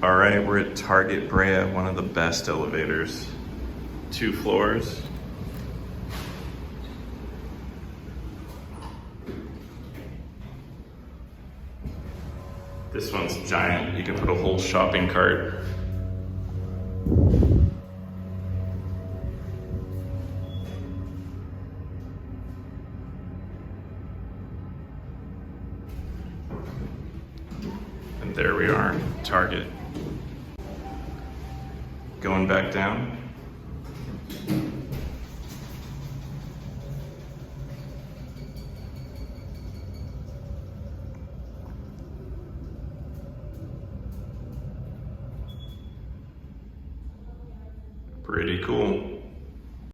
All right, we're at Target Brea, one of the best elevators. 2 floors. This one's giant. You can put a whole shopping cart. And there we are, Target. Going back down. Pretty cool.